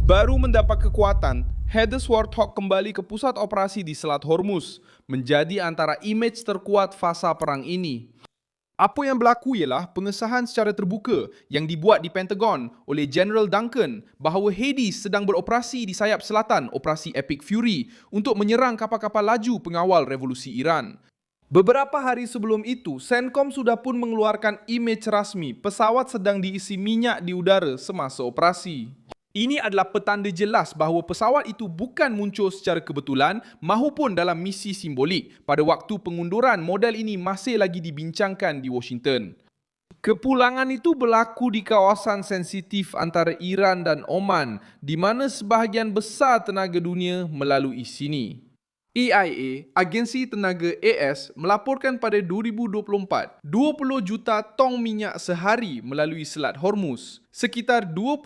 Baru mendapat kekuatan, Hades Warthog kembali ke pusat operasi di Selat Hormuz, menjadi antara imej terkuat fasa perang ini. Apa yang berlaku ialah pengesahan secara terbuka yang dibuat di Pentagon oleh General Duncan bahawa Hades sedang beroperasi di sayap selatan Operasi Epic Fury untuk menyerang kapal-kapal laju pengawal revolusi Iran. Beberapa hari sebelum itu, CENTCOM sudah pun mengeluarkan imej rasmi pesawat sedang diisi minyak di udara semasa operasi. Ini adalah petanda jelas bahawa pesawat itu bukan muncul secara kebetulan mahupun dalam misi simbolik pada waktu pengunduran model ini masih lagi dibincangkan di Washington. Kepulangan itu berlaku di kawasan sensitif antara Iran dan Oman, di mana sebahagian besar tenaga dunia melalui sini. EIA, Agensi Tenaga AS, melaporkan pada 2024, 20 juta tong minyak sehari melalui Selat Hormuz, sekitar 20%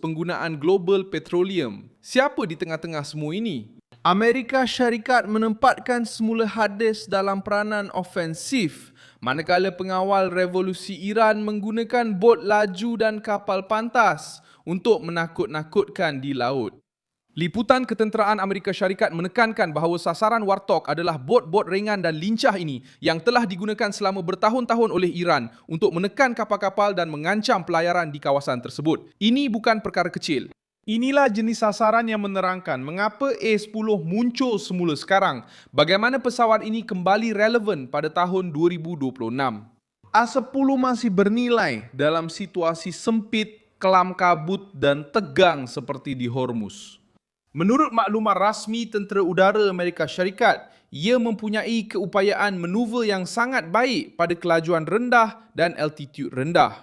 penggunaan global petroleum. Siapa di tengah-tengah semua ini? Amerika Syarikat menempatkan semula Hades dalam peranan ofensif, manakala pengawal revolusi Iran menggunakan bot laju dan kapal pantas untuk menakut-nakutkan di laut. Liputan Ketenteraan Amerika Syarikat menekankan bahawa sasaran Warthog adalah bot-bot ringan dan lincah ini yang telah digunakan selama bertahun-tahun oleh Iran untuk menekan kapal-kapal dan mengancam pelayaran di kawasan tersebut. Ini bukan perkara kecil. Inilah jenis sasaran yang menerangkan mengapa A-10 muncul semula sekarang, bagaimana pesawat ini kembali relevan pada tahun 2026. A-10 masih bernilai dalam situasi sempit, kelam kabut dan tegang seperti di Hormuz. Menurut maklumat rasmi Tentera Udara Amerika Syarikat, ia mempunyai keupayaan manuver yang sangat baik pada kelajuan rendah dan altitude rendah.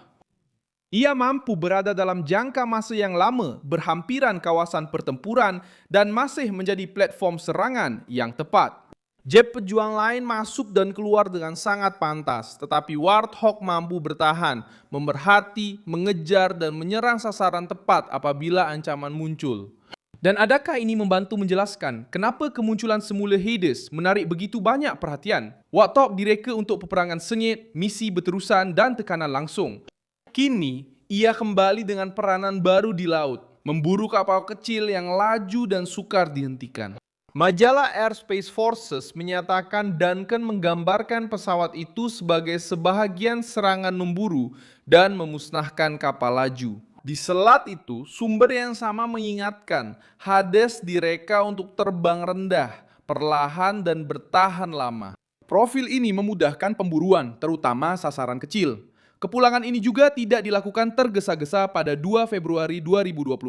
Ia mampu berada dalam jangka masa yang lama berhampiran kawasan pertempuran dan masih menjadi platform serangan yang tepat. Jet pejuang lain masuk dan keluar dengan sangat pantas, tetapi Warthog mampu bertahan, memerhati, mengejar dan menyerang sasaran tepat apabila ancaman muncul. Dan adakah ini membantu menjelaskan kenapa kemunculan semula Hades menarik begitu banyak perhatian? Warthog direka untuk peperangan sengit, misi berterusan dan tekanan langsung. Kini, ia kembali dengan peranan baru di laut, memburu kapal kecil yang laju dan sukar dihentikan. Majalah Airspace Forces menyatakan Duncan menggambarkan pesawat itu sebagai sebahagian serangan memburu dan memusnahkan kapal laju. Di selat itu, sumber yang sama mengingatkan Hades direka untuk terbang rendah, perlahan dan bertahan lama. Profil ini memudahkan pemburuan, terutama sasaran kecil. Kepulangan ini juga tidak dilakukan tergesa-gesa pada 2 Februari 2026.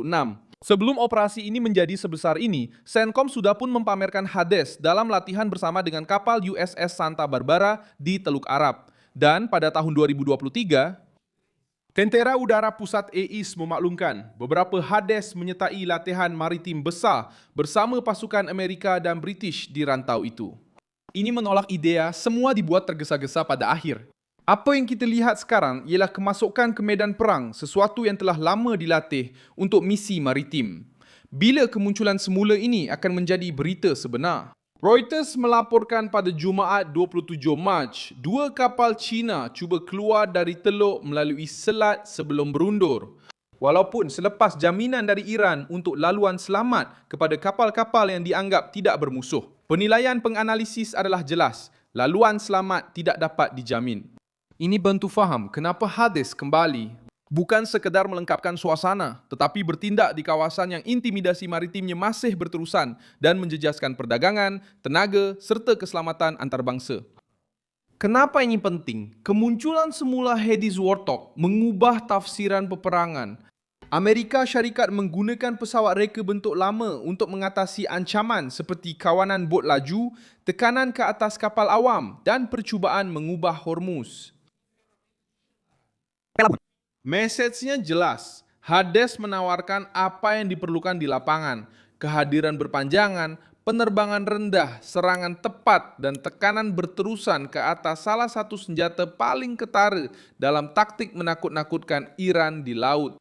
Sebelum operasi ini menjadi sebesar ini, CENTCOM sudah pun mempamerkan Hades dalam latihan bersama dengan kapal USS Santa Barbara di Teluk Arab. Dan pada tahun 2023, Tentera Udara Pusat AIS memaklumkan beberapa Hades menyertai latihan maritim besar bersama pasukan Amerika dan British di rantau itu. Ini menolak idea semua dibuat tergesa-gesa pada akhir. Apa yang kita lihat sekarang ialah kemasukan ke medan perang, sesuatu yang telah lama dilatih untuk misi maritim. Bila kemunculan semula ini akan menjadi berita sebenar? Reuters melaporkan pada Jumaat 27 Mac, 2 kapal Cina cuba keluar dari teluk melalui selat sebelum berundur. Walaupun selepas jaminan dari Iran untuk laluan selamat kepada kapal-kapal yang dianggap tidak bermusuh. Penilaian penganalisis adalah jelas, laluan selamat tidak dapat dijamin. Ini bantu faham kenapa Hades kembali. Bukan sekedar melengkapkan suasana, tetapi bertindak di kawasan yang intimidasi maritimnya masih berterusan dan menjejaskan perdagangan, tenaga serta keselamatan antarabangsa. Kenapa ini penting? Kemunculan semula Hades Warthog mengubah tafsiran peperangan. Amerika Syarikat menggunakan pesawat reka bentuk lama untuk mengatasi ancaman seperti kawanan bot laju, tekanan ke atas kapal awam dan percubaan mengubah Hormuz. Mesejnya jelas, Hades menawarkan apa yang diperlukan di lapangan, kehadiran berpanjangan, penerbangan rendah, serangan tepat dan tekanan berterusan ke atas salah satu senjata paling ketara dalam taktik menakut-nakutkan Iran di laut.